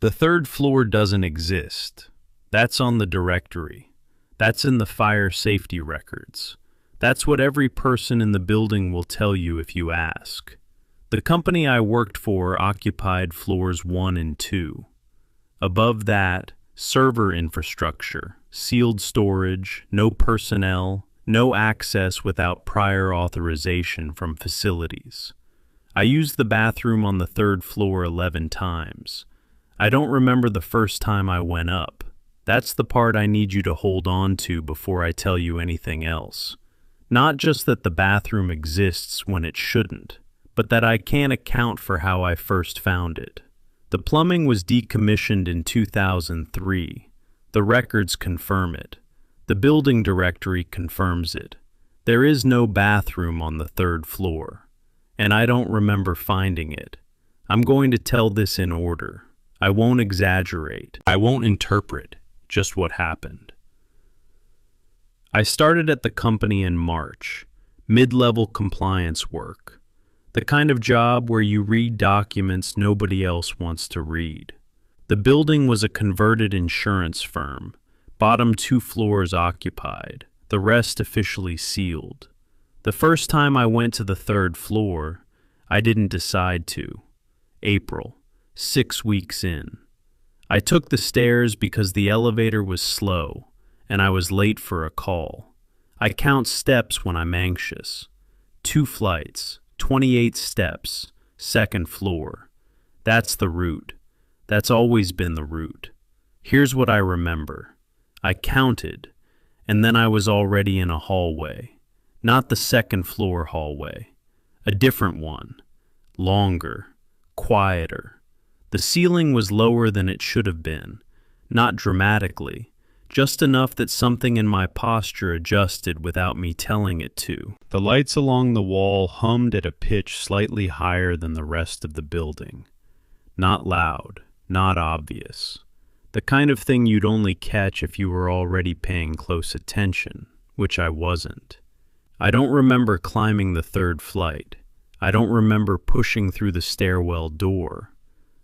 The third floor doesn't exist. That's on the directory. That's in the fire safety records. That's what every person in the building will tell you if you ask. The company I worked for occupied floors 1 and 2. Above that, server infrastructure, sealed storage, no personnel, no access without prior authorization from facilities. I used the bathroom on the third floor 11 times. I don't remember the first time I went up. That's the part I need you to hold on to before I tell you anything else. Not just that the bathroom exists when it shouldn't, but that I can't account for how I first found it. The plumbing was decommissioned in 2003. The records confirm it. The building directory confirms it. There is no bathroom on the third floor, and I don't remember finding it. I'm going to tell this in order. I won't exaggerate. I won't interpret just what happened. I started at the company in March, mid-level compliance work, the kind of job where you read documents nobody else wants to read. The building was a converted insurance firm, bottom 2 floors occupied, the rest officially sealed. The first time I went to the third floor, I didn't decide to. April, 6 weeks in. I took the stairs because the elevator was slow, and I was late for a call. I count steps when I'm anxious. 2 flights, 28 steps, second floor. That's the route. That's always been the route. Here's what I remember. I counted, and then I was already in a hallway. Not the second floor hallway. A different one. Longer. Quieter. The ceiling was lower than it should have been. Not dramatically. Just enough that something in my posture adjusted without me telling it to. The lights along the wall hummed at a pitch slightly higher than the rest of the building. Not loud, not obvious. The kind of thing you'd only catch if you were already paying close attention, which I wasn't. I don't remember climbing the third flight. I don't remember pushing through the stairwell door.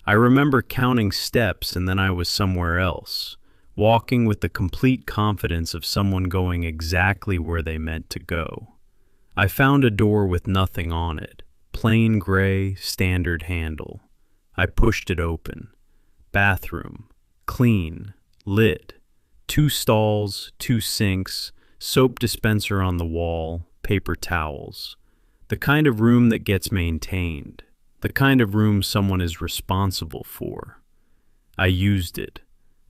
I remember counting steps and then I was somewhere else. Walking with the complete confidence of someone going exactly where they meant to go. I found a door with nothing on it, plain gray, standard handle. I pushed it open. Bathroom, clean, lit, 2 stalls, 2 sinks, soap dispenser on the wall, paper towels. The kind of room that gets maintained, the kind of room someone is responsible for. I used it.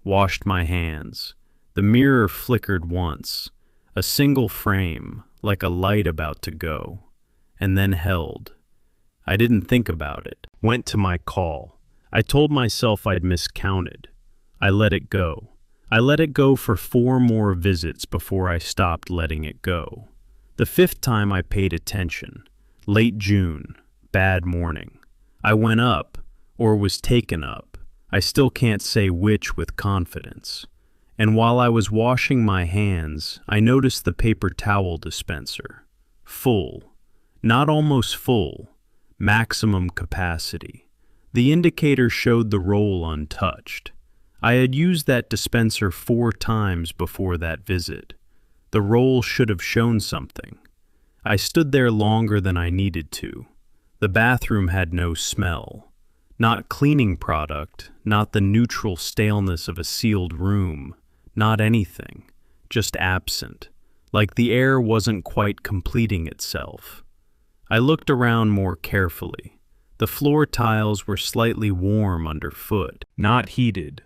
Washed my hands. The mirror flickered once, a single frame, like a light about to go, and then held. I didn't think about it. Went to my call. I told myself I'd miscounted. I let it go. I let it go for 4 more visits before I stopped letting it go. The 5th time I paid attention. Late June. Bad morning. I went up, or was taken up. I still can't say which with confidence. And while I was washing my hands, I noticed the paper towel dispenser. Full. Not almost full. Maximum capacity. The indicator showed the roll untouched. I had used that dispenser 4 times before that visit. The roll should have shown something. I stood there longer than I needed to. The bathroom had no smell. Not cleaning product, not the neutral staleness of a sealed room, not anything, just absent, like the air wasn't quite completing itself. I looked around more carefully. The floor tiles were slightly warm underfoot, not heated,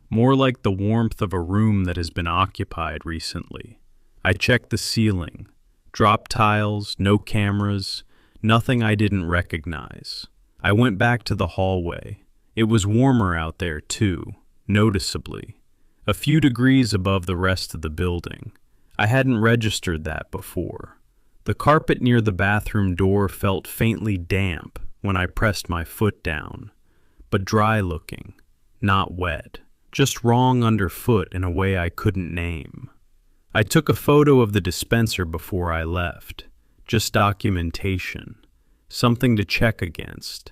more like the warmth of a room that has been occupied recently. I checked the ceiling. Drop tiles, no cameras, nothing I didn't recognize. I went back to the hallway. It was warmer out there too, noticeably. A few degrees above the rest of the building. I hadn't registered that before. The carpet near the bathroom door felt faintly damp when I pressed my foot down, but dry looking, not wet, just wrong underfoot in a way I couldn't name. I took a photo of the dispenser before I left, just documentation. Something to check against.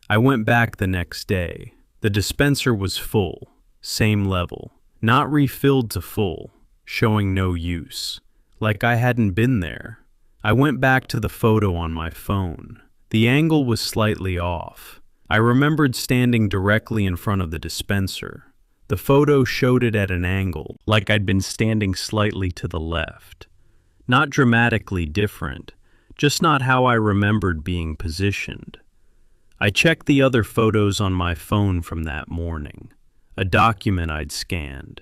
I went back the next day, The dispenser was full, same level, not refilled to full, showing no use, like I hadn't been there. I went back to the photo on my phone. The angle was slightly off. I remembered standing directly in front of the dispenser. The photo showed it at an angle, like I'd been standing slightly to the left. Not dramatically different, just not how I remembered being positioned. I checked the other photos on my phone from that morning. A document I'd scanned,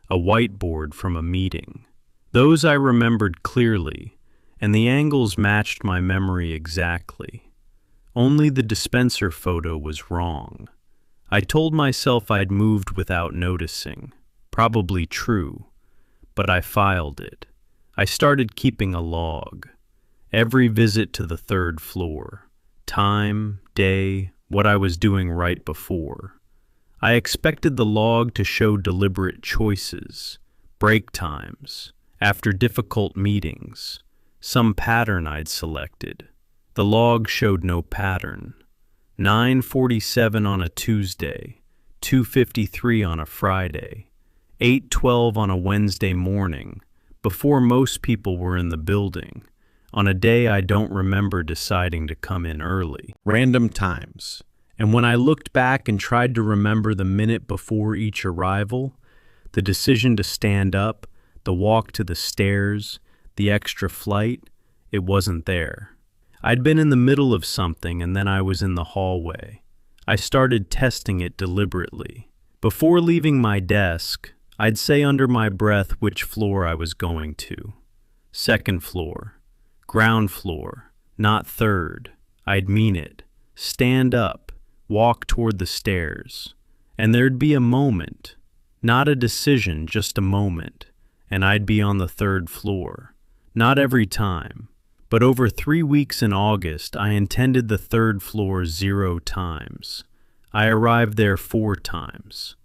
a whiteboard from a meeting. Those I remembered clearly, and the angles matched my memory exactly. Only the dispenser photo was wrong. I told myself I'd moved without noticing. Probably true, but I filed it. I started keeping a log. Every visit to the third floor. Time, day, what I was doing right before. I expected the log to show deliberate choices, break times, after difficult meetings, some pattern I'd selected. The log showed no pattern. 9:47 on a Tuesday, 2:53 on a Friday, 8:12 on a Wednesday morning, before most people were in the building, on a day I don't remember deciding to come in early. Random times. And when I looked back and tried to remember the minute before each arrival, the decision to stand up, the walk to the stairs, the extra flight, it wasn't there. I'd been in the middle of something and then I was in the hallway. I started testing it deliberately. Before leaving my desk, I'd say under my breath which floor I was going to. Second floor. Ground floor. Not third. I'd mean it. Stand up. Walk toward the stairs. And there'd be a moment. Not a decision, just a moment. And I'd be on the third floor. Not every time. But over 3 weeks in August, I intended the third floor 0 times. I arrived there 4 times.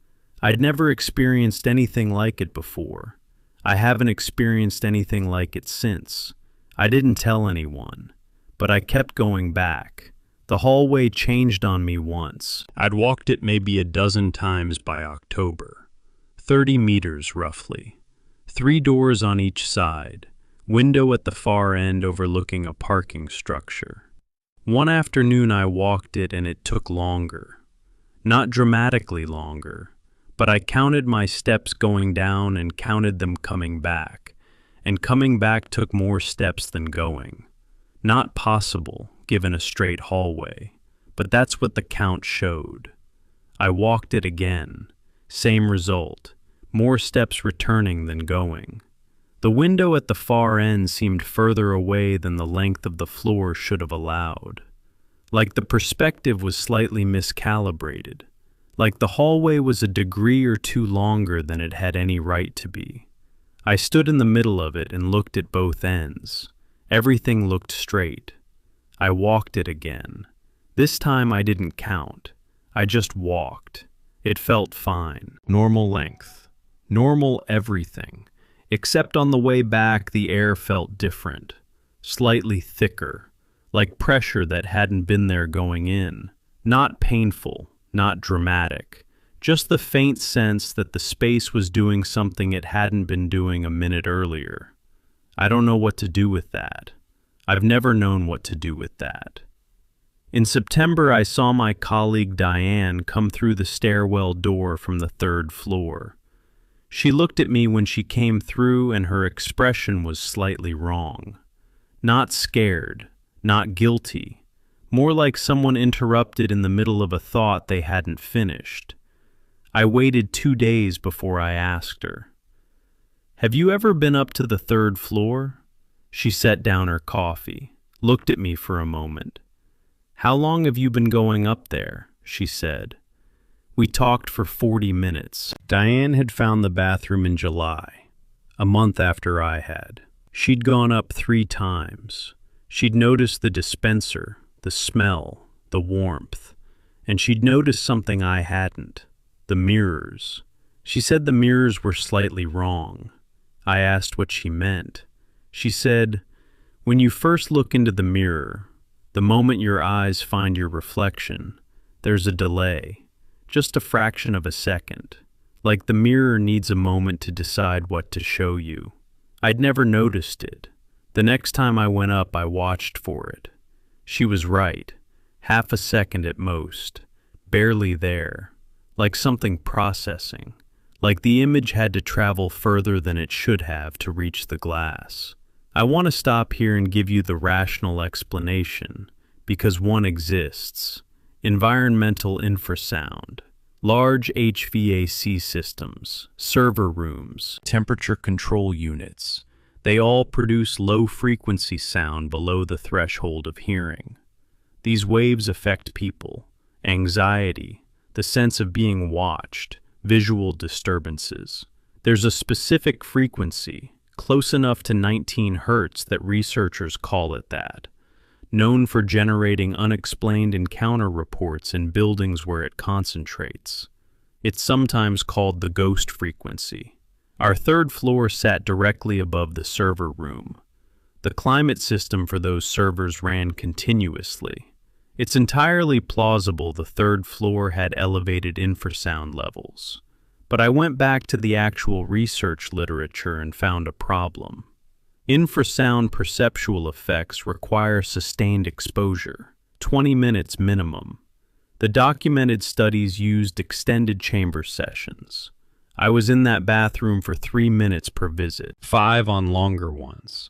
I'd never experienced anything like it before. I haven't experienced anything like it since. I didn't tell anyone, but I kept going back. The hallway changed on me once. I'd walked it maybe a dozen times by October. 30 meters roughly. 3 doors on each side. Window at the far end overlooking a parking structure. One afternoon I walked it and it took longer. Not dramatically longer, but I counted my steps going down and counted them coming back. And coming back took more steps than going. Not possible, given a straight hallway, but that's what the count showed. I walked it again. Same result. More steps returning than going. The window at the far end seemed further away than the length of the floor should have allowed. Like the perspective was slightly miscalibrated. Like the hallway was a degree or two longer than it had any right to be. I stood in the middle of it and looked at both ends. Everything looked straight. I walked it again. This time I didn't count. I just walked. It felt fine. Normal length. Normal everything. Except on the way back, the air felt different, slightly thicker, like pressure that hadn't been there going in. Not painful, not dramatic, just the faint sense that the space was doing something it hadn't been doing a minute earlier. I don't know what to do with that. I've never known what to do with that. In September, I saw my colleague Diane come through the stairwell door from the third floor. She looked at me when she came through and her expression was slightly wrong. Not scared, not guilty, more like someone interrupted in the middle of a thought they hadn't finished. I waited 2 days before I asked her, "Have you ever been up to the third floor?" She set down her coffee, looked at me for a moment. "How long have you been going up there?" she said. We talked for 40 minutes. Diane had found the bathroom in July, a month after I had. She'd gone up 3 times. She'd noticed the dispenser, the smell, the warmth, and she'd noticed something I hadn't, the mirrors. She said the mirrors were slightly wrong. I asked what she meant. She said, "When you first look into the mirror, the moment your eyes find your reflection, there's a delay. just a fraction of a second. Like the mirror needs a moment to decide what to show you. I'd never noticed it. The next time I went up, I watched for it. She was right. Half a second at most. Barely there. Like something processing. Like the image had to travel further than it should have to reach the glass. I want to stop here and give you the rational explanation, because one exists. Environmental infrasound. Large HVAC systems, server rooms, temperature control units. They all produce low-frequency sound below the threshold of hearing. These waves affect people, anxiety, the sense of being watched, visual disturbances. There's a specific frequency, close enough to 19 Hertz that researchers call it that, known for generating unexplained encounter reports in buildings where it concentrates. It's sometimes called the ghost frequency. Our third floor sat directly above the server room. The climate system for those servers ran continuously. It's entirely plausible the third floor had elevated infrasound levels. But I went back to the actual research literature and found a problem. Infrasound perceptual effects require sustained exposure, 20 minutes minimum. The documented studies used extended chamber sessions. I was in that bathroom for 3 minutes per visit, 5 on longer ones.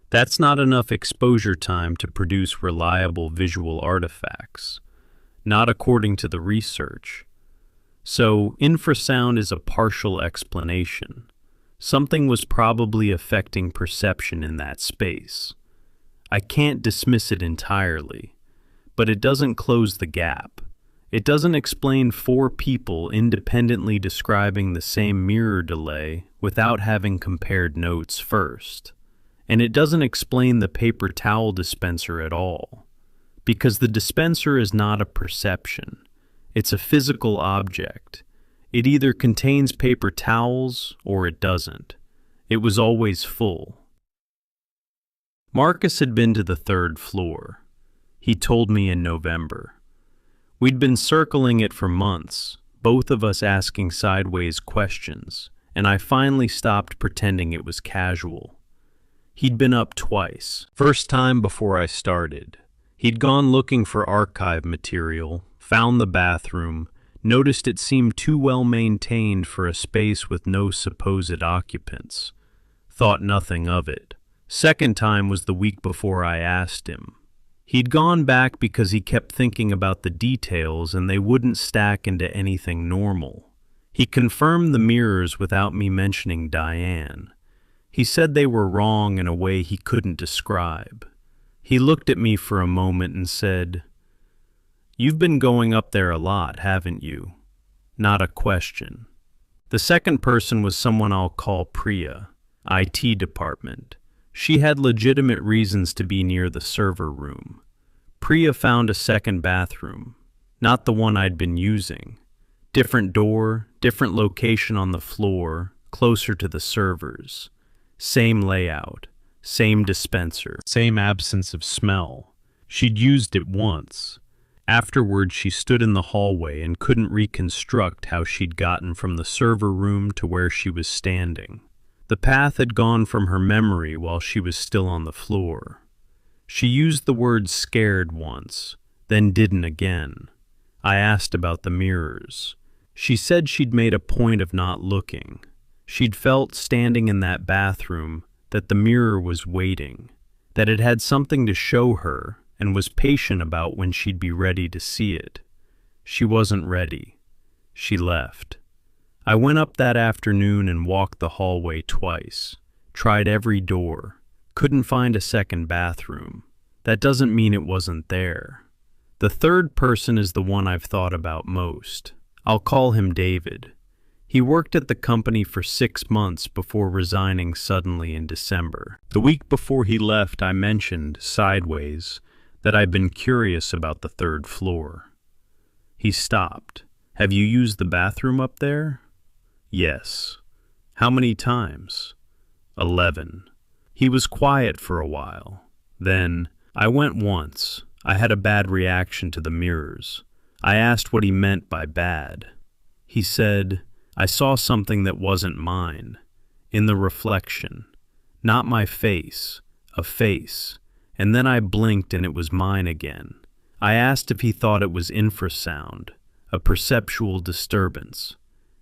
That's not enough exposure time to produce reliable visual artifacts, not according to the research. So, infrasound is a partial explanation. Something was probably affecting perception in that space. I can't dismiss it entirely, but it doesn't close the gap. It doesn't explain 4 people independently describing the same mirror delay without having compared notes first. And it doesn't explain the paper towel dispenser at all, because the dispenser is not a perception. It's a physical object. It either contains paper towels or it doesn't. It was always full. Marcus had been to the third floor. He told me in November. We'd been circling it for months, both of us asking sideways questions, and I finally stopped pretending it was casual. He'd been up twice. First time before I started. He'd gone looking for archive material, found the bathroom, noticed it seemed too well maintained for a space with no supposed occupants. Thought nothing of it. Second time was the week before I asked him. He'd gone back because he kept thinking about the details and they wouldn't stack into anything normal. He confirmed the mirrors without me mentioning Diane. He said they were wrong in a way he couldn't describe. He looked at me for a moment and said, "You've been going up there a lot, haven't you?" Not a question. The second person was someone I'll call Priya, IT department. She had legitimate reasons to be near the server room. Priya found a second bathroom, not the one I'd been using. Different door, different location on the floor, closer to the servers. Same layout, same dispenser, same absence of smell. She'd used it once. Afterward, she stood in the hallway and couldn't reconstruct how she'd gotten from the server room to where she was standing. The path had gone from her memory while she was still on the floor. She used the word scared once, then didn't again. I asked about the mirrors. She said she'd made a point of not looking. She'd felt, standing in that bathroom, that the mirror was waiting, that it had something to show her, and was patient about when she'd be ready to see it. She wasn't ready. She left. I went up that afternoon and walked the hallway twice, tried every door, couldn't find a second bathroom. That doesn't mean it wasn't there. The third person is the one I've thought about most. I'll call him David. He worked at the company for 6 months before resigning suddenly in December. The week before he left, I mentioned, sideways, that I'd been curious about the third floor. He stopped. "Have you used the bathroom up there?" "Yes." "How many times?" 11. He was quiet for a while. Then, "I went once. I had a bad reaction to the mirrors. I asked what he meant by bad. He said, "I saw something that wasn't mine, in the reflection. Not my face, a face. And then I blinked and it was mine again." I asked if he thought it was infrasound, a perceptual disturbance.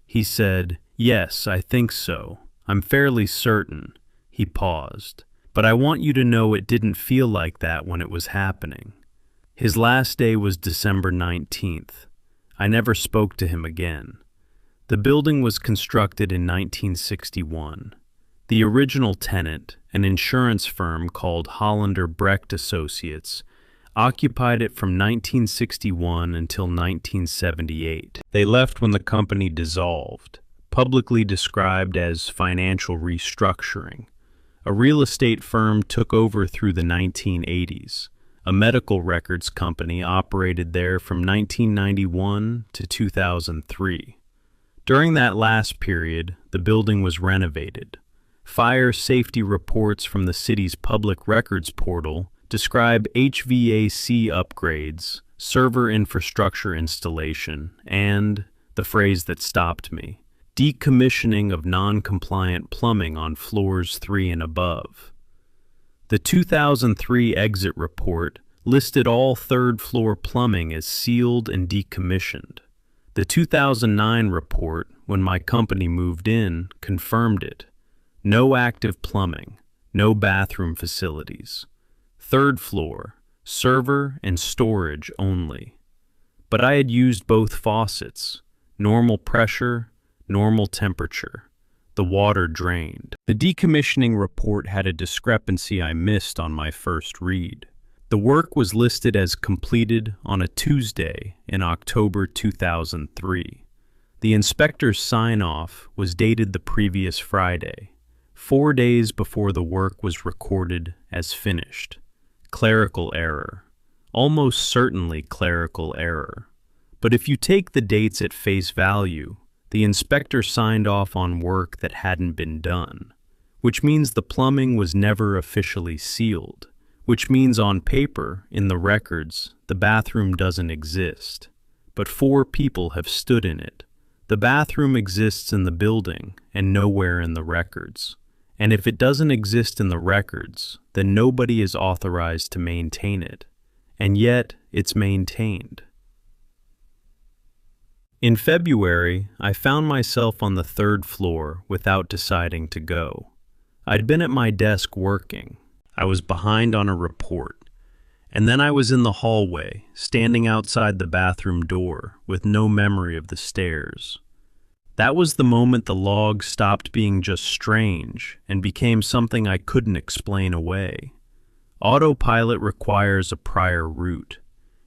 He said, "Yes, I think so. I'm fairly certain." He paused. "But I want you to know it didn't feel like that when it was happening." His last day was December 19th. I never spoke to him again. The building was constructed in 1961. The original tenant, an insurance firm called Hollander Brecht Associates, occupied it from 1961 until 1978. They left when the company dissolved, publicly described as financial restructuring. A real estate firm took over through the 1980s. A medical records company operated there from 1991 to 2003. During that last period, the building was renovated. Fire safety reports from the city's public records portal describe HVAC upgrades, server infrastructure installation, and, the phrase that stopped me, decommissioning of non-compliant plumbing on floors 3 and above. The 2003 exit report listed all third-floor plumbing as sealed and decommissioned. The 2009 report, when my company moved in, confirmed it. No active plumbing, no bathroom facilities. Third floor, server and storage only. But I had used both faucets, normal pressure, normal temperature. The water drained. The decommissioning report had a discrepancy I missed on my first read. The work was listed as completed on a Tuesday in October 2003. The inspector's sign-off was dated the previous Friday, 4 days before the work was recorded as finished. Clerical error. Almost certainly clerical error. But if you take the dates at face value, the inspector signed off on work that hadn't been done, which means the plumbing was never officially sealed, which means on paper, in the records, the bathroom doesn't exist. But 4 people have stood in it. The bathroom exists in the building and nowhere in the records. And if it doesn't exist in the records, then nobody is authorized to maintain it. And yet, it's maintained. In February, I found myself on the 3rd floor without deciding to go. I'd been at my desk working. I was behind on a report. And then I was in the hallway, standing outside the bathroom door, with no memory of the stairs. That was the moment the log stopped being just strange and became something I couldn't explain away. Autopilot requires a prior route.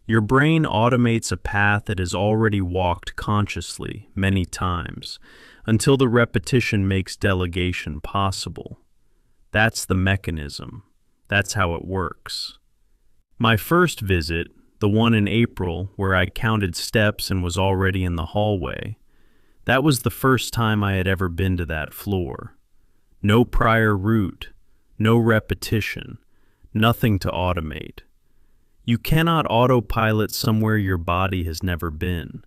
Your brain automates a path it has already walked consciously many times, until the repetition makes delegation possible. That's the mechanism. That's how it works. My first visit, the one in April where I counted steps and was already in the hallway, that was the first time I had ever been to that floor. No prior route, no repetition, nothing to automate. You cannot autopilot somewhere your body has never been.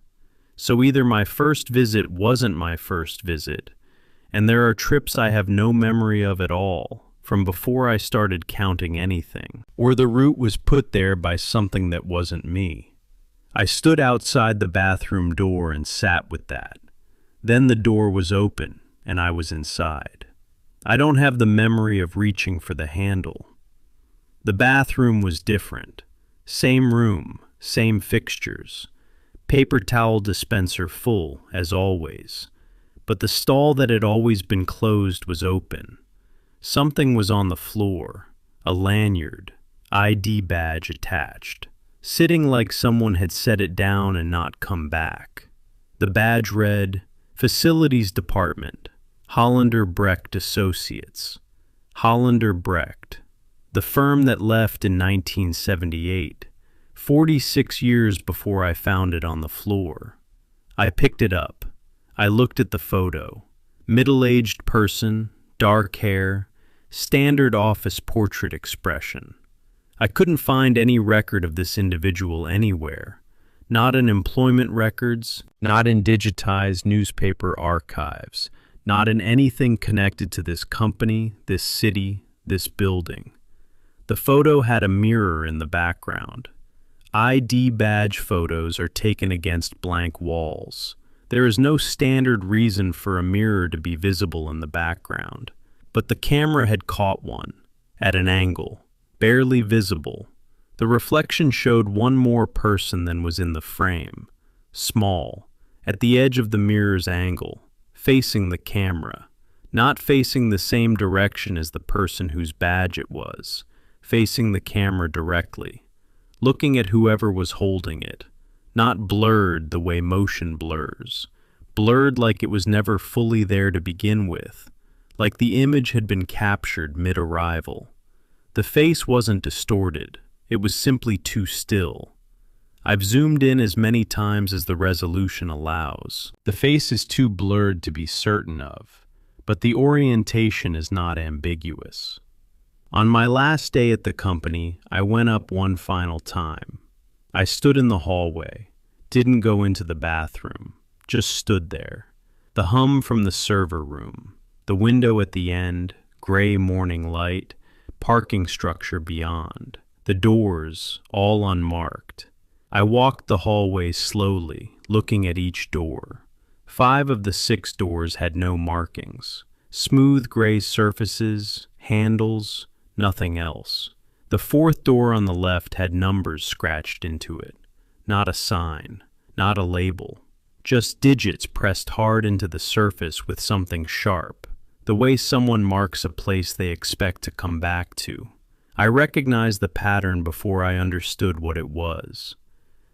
So either my first visit wasn't my first visit, and there are trips I have no memory of at all, from before I started counting anything, or the route was put there by something that wasn't me. I stood outside the bathroom door and sat with that. Then the door was open, and I was inside. I don't have the memory of reaching for the handle. The bathroom was different. Same room, same fixtures. Paper towel dispenser full, as always. But the stall that had always been closed was open. Something was on the floor, a lanyard, ID badge attached, sitting like someone had set it down and not come back. The badge read, Facilities Department, Hollander Brecht Associates. Hollander Brecht, the firm that left in 1978, 46 years before I found it on the floor. I picked it up. I looked at the photo. Middle-aged person, dark hair, standard office portrait expression. I couldn't find any record of this individual anywhere. Not in employment records, not in digitized newspaper archives, not in anything connected to this company, this city, this building. The photo had a mirror in the background. ID badge photos are taken against blank walls. There is no standard reason for a mirror to be visible in the background, but the camera had caught one, at an angle, barely visible. The reflection showed one more person than was in the frame, small, at the edge of the mirror's angle, facing the camera, not facing the same direction as the person whose badge it was, facing the camera directly, looking at whoever was holding it, not blurred the way motion blurs, blurred like it was never fully there to begin with, like the image had been captured mid-arrival. The face wasn't distorted, it was simply too still. I've zoomed in as many times as the resolution allows. The face is too blurred to be certain of, but the orientation is not ambiguous. On my last day at the company, I went up one final time. I stood in the hallway, didn't go into the bathroom, just stood there. The hum from the server room, the window at the end, gray morning light, parking structure beyond, the doors, all unmarked. I walked the hallway slowly, looking at each door. 5 of the 6 doors had no markings. Smooth gray surfaces, handles, nothing else. The 4th door on the left had numbers scratched into it. Not a sign, not a label. Just digits pressed hard into the surface with something sharp, the way someone marks a place they expect to come back to. I recognized the pattern before I understood what it was.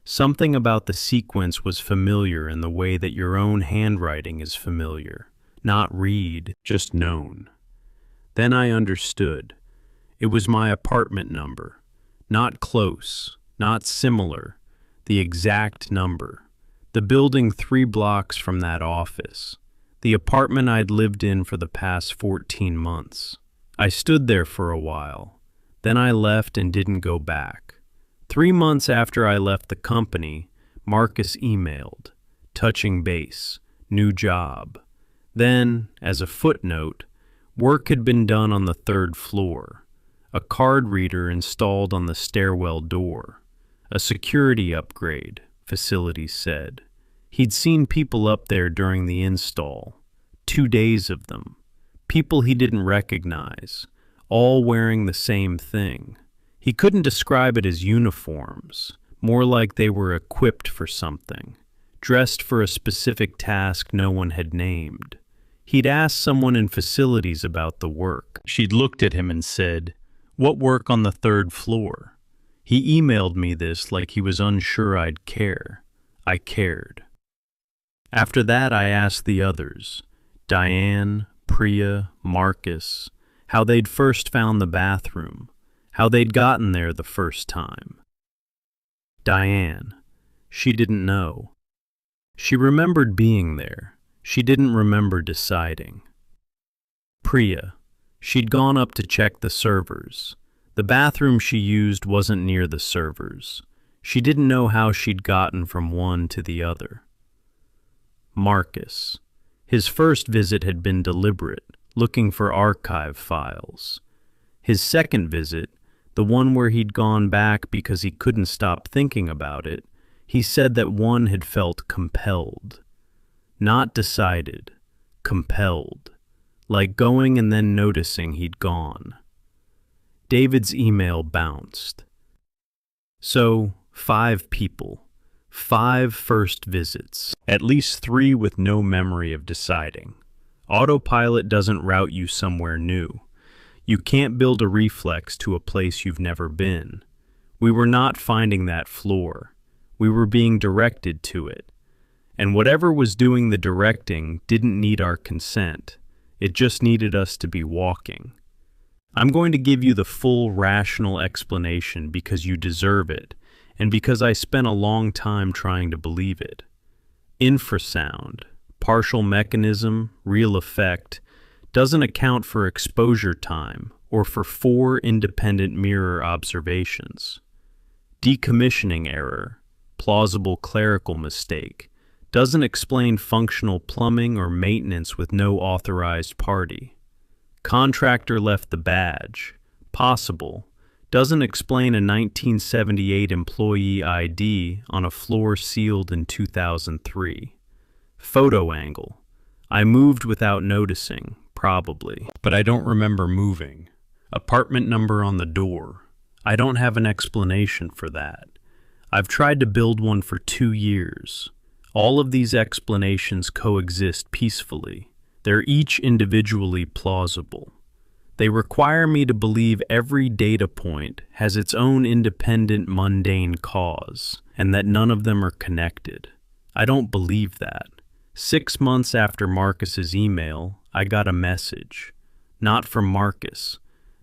Something about the sequence was familiar in the way that your own handwriting is familiar. Not read, just known. Then I understood. It was my apartment number. Not close, not similar, the exact number. The building 3 blocks from that office. The apartment I'd lived in for the past 14 months. I stood there for a while. Then I left and didn't go back. 3 months after I left the company, Marcus emailed, touching base, new job. Then, as a footnote, work had been done on the 3rd floor, a card reader installed on the stairwell door, a security upgrade, facilities said. He'd seen people up there during the install, 2 days of them, people he didn't recognize, all wearing the same thing. He couldn't describe it as uniforms, more like they were equipped for something, dressed for a specific task no one had named. He'd asked someone in facilities about the work. She'd looked at him and said, "What work on the 3rd floor?" He emailed me this like he was unsure I'd care. I cared. After that, I asked the others, Diane, Priya, Marcus, how they'd first found the bathroom, how they'd gotten there the first time. Diane, she didn't know. She remembered being there. She didn't remember deciding. Priya, she'd gone up to check the servers. The bathroom she used wasn't near the servers. She didn't know how she'd gotten from one to the other. Marcus, his first visit had been deliberate, looking for archive files. His second visit, the one where he'd gone back because he couldn't stop thinking about it, he said that one had felt compelled. Not decided, compelled, like going and then noticing he'd gone. David's email bounced. So, 5 people, 5 first visits, at least 3 with no memory of deciding. Autopilot doesn't route you somewhere new. You can't build a reflex to a place you've never been. We were not finding that floor. We were being directed to it. And whatever was doing the directing didn't need our consent. It just needed us to be walking. I'm going to give you the full rational explanation because you deserve it, and because I spent a long time trying to believe it. Infrasound, partial mechanism, real effect, doesn't account for exposure time or for 4 independent mirror observations. Decommissioning error, plausible clerical mistake. Doesn't explain functional plumbing or maintenance with no authorized party. Contractor left the badge. Possible. Doesn't explain a 1978 employee ID on a floor sealed in 2003. Photo angle. I moved without noticing, probably. But I don't remember moving. Apartment number on the door. I don't have an explanation for that. I've tried to build one for 2 years. All of these explanations coexist peacefully. They're each individually plausible. They require me to believe every data point has its own independent mundane cause, and that none of them are connected. I don't believe that. 6 months after Marcus's email, I got a message. Not from Marcus,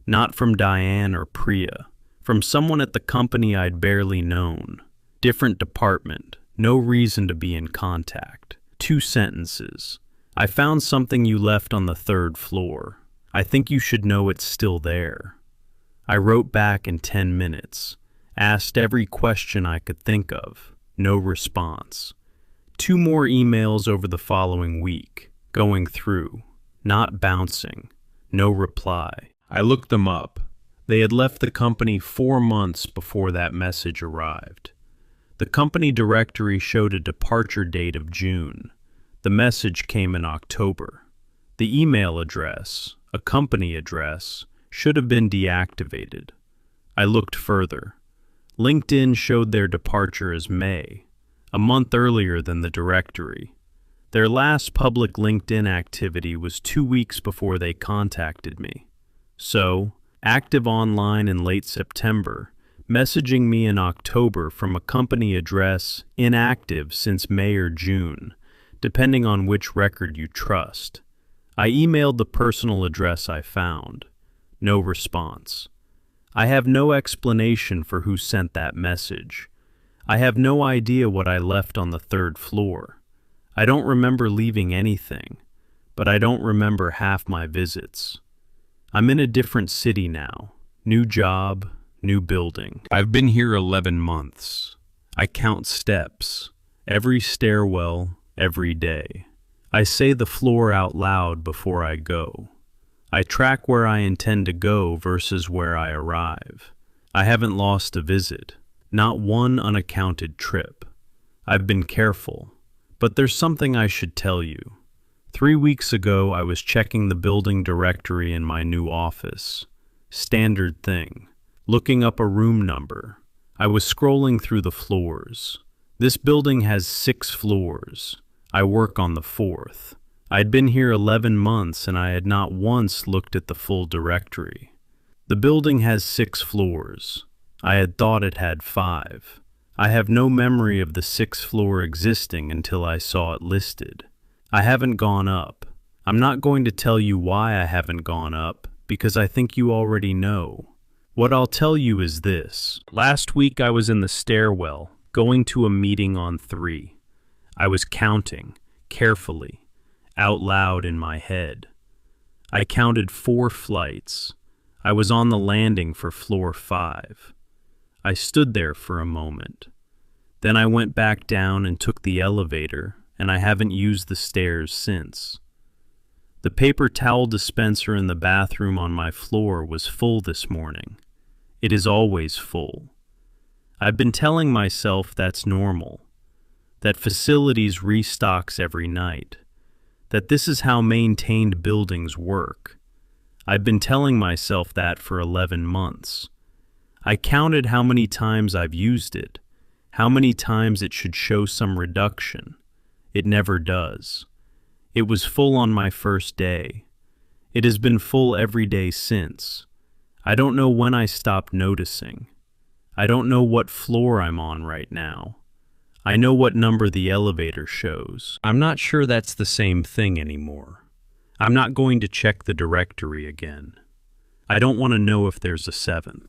not from Diane or Priya, from someone at the company I'd barely known. Different department, no reason to be in contact. 2 sentences. I found something you left on the 3rd floor. I think you should know it's still there. I wrote back in 10 minutes, asked every question I could think of. No response. 2 more emails over the following week, going through, not bouncing, no reply. I looked them up. They had left the company 4 months before that message arrived. The company directory showed a departure date of June. The message came in October. The email address, a company address, should have been deactivated. I looked further. LinkedIn showed their departure as May, a month earlier than the directory. Their last public LinkedIn activity was 2 weeks before they contacted me. So, active online in late September, messaging me in October from a company address inactive since May or June, depending on which record you trust. I emailed the personal address I found. No response. I have no explanation for who sent that message. I have no idea what I left on the 3rd floor. I don't remember leaving anything, but I don't remember half my visits. I'm in a different city now. New job, new building. I've been here 11 months. I count steps, every stairwell, every day. I say the floor out loud before I go. I track where I intend to go versus where I arrive. I haven't lost a visit, not one unaccounted trip. I've been careful, but there's something I should tell you. 3 weeks ago, I was checking the building directory in my new office. Standard thing. Looking up a room number. I was scrolling through the floors. This building has 6 floors. I work on the 4th. I'd been here 11 months and I had not once looked at the full directory. The building has 6 floors. I had thought it had 5. I have no memory of the 6th floor existing until I saw it listed. I haven't gone up. I'm not going to tell you why I haven't gone up, because I think you already know. What I'll tell you is this. Last week I was in the stairwell, going to a meeting on 3. I was counting, carefully, out loud in my head. I counted 4 flights. I was on the landing for floor 5. I stood there for a moment. Then I went back down and took the elevator, and I haven't used the stairs since. The paper towel dispenser in the bathroom on my floor was full this morning. It is always full. I've been telling myself that's normal. That facilities restocks every night, that this is how maintained buildings work. I've been telling myself that for 11 months. I counted how many times I've used it, how many times it should show some reduction. It never does. It was full on my first day. It has been full every day since. I don't know when I stopped noticing. I don't know what floor I'm on right now. I know what number the elevator shows. I'm not sure that's the same thing anymore. I'm not going to check the directory again. I don't want to know if there's a 7th.